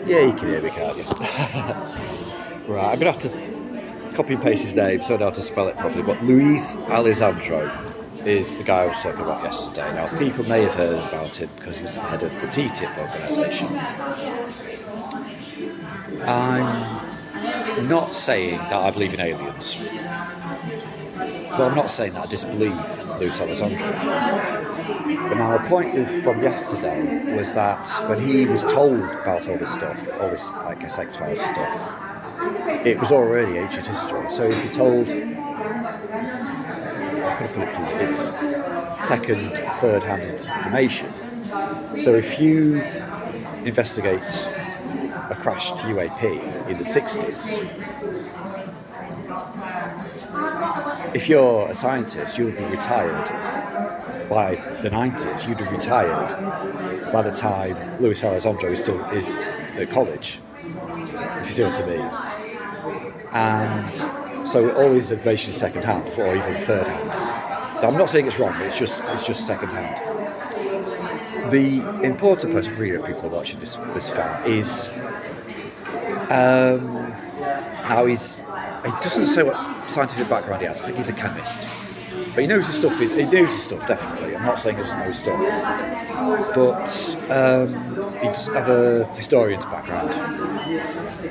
Yeah, you can hear me, can't you? Right, I'm going to have to copy and paste his name so I know how to spell it properly, but Luiz Elizondo is the guy I was talking about yesterday. Now, people may have heard about him because he was the head of the TTIP organisation. I'm not saying that I believe in aliens, but I'm not saying that I disbelieve Luiz Elizondo. But now, a point from yesterday was that when he was told about all this stuff, all this, I guess, X-Files stuff, it was already ancient history. So if you're told, I could put it politely, it's second, third-hand information. So if you investigate a crashed UAP in the 60s, if you're a scientist, you would be retired by the 90s. You'd be retired by the time Luiz Elizondo is at college, if you see what I mean. And so all his information is second hand, or even third hand. Now, I'm not saying it's wrong, it's just second hand. The important point of reading people are watching this film is now he doesn't say what scientific background he has. I think he's a chemist, but he knows his stuff. He knows his stuff, definitely. I'm not saying he doesn't know his stuff, but he doesn't have a historian's background.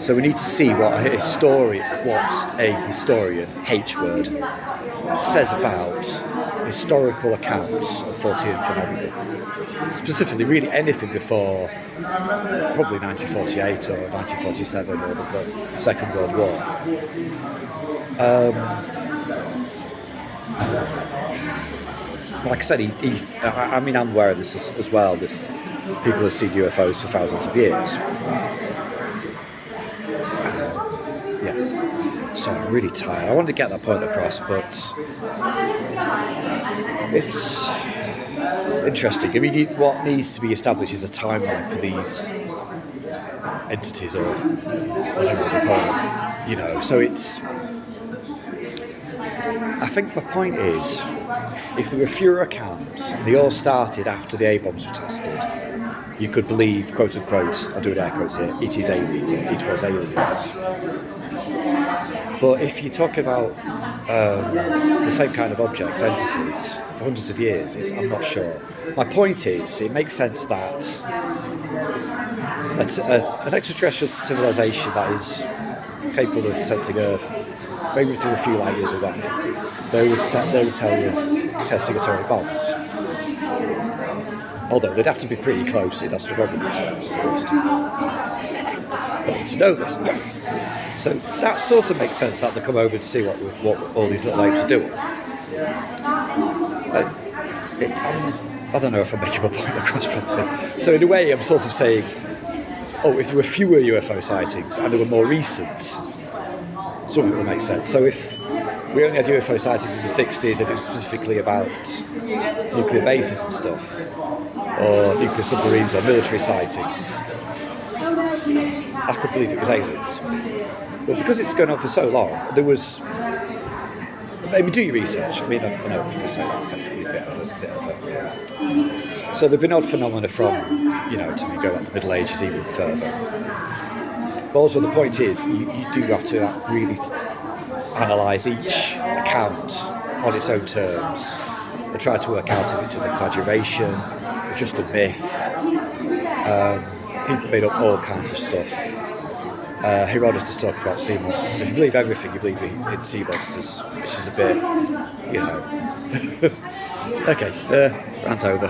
So we need to see what a historian, H word, says about historical accounts of Fortean phenomena. Specifically, really anything before probably 1948 or 1947 or the Second World War. Like I said, I'm aware of this as well. People have seen UFOs for thousands of years. So I'm really tired. I wanted to get that point across, but it's interesting. I mean, what needs to be established is a timeline for these entities, or whatever we call them. So it's. I think my point is, if there were fewer accounts and they all started after the A-bombs were tested, you could believe, quote unquote, I'm doing air quotes here, it is aliens, or it was aliens. But if you talk about the same kind of objects, entities, for hundreds of years, I'm not sure. My point is, it makes sense that an extraterrestrial civilization that is capable of sensing Earth, maybe through a few light years away, they would tell you testing atomic bombs. Although they'd have to be pretty close in astronomical terms to know this. So that sort of makes sense that they come over to see what all these little apes are doing. I don't know if I'm making my point across properly. So in a way, I'm sort of saying, if there were fewer UFO sightings and they were more recent, some of it will make sense. So if we only had UFO sightings in the 60s and it was specifically about nuclear bases and stuff, or nuclear submarines or military sightings, I could believe it was aliens. But because it's been going on for so long, there was. Maybe do your research. I mean, I know people say that can be a bit of a. So there've been odd phenomena from, to me, go back to the Middle Ages even further. But also the point is, you do have to really analyse each account on its own terms and try to work out if it's an exaggeration or just a myth. People made up all kinds of stuff. Herodotus talked about sea monsters. If you believe everything, you believe in sea monsters, which is a bit, Okay, rant over.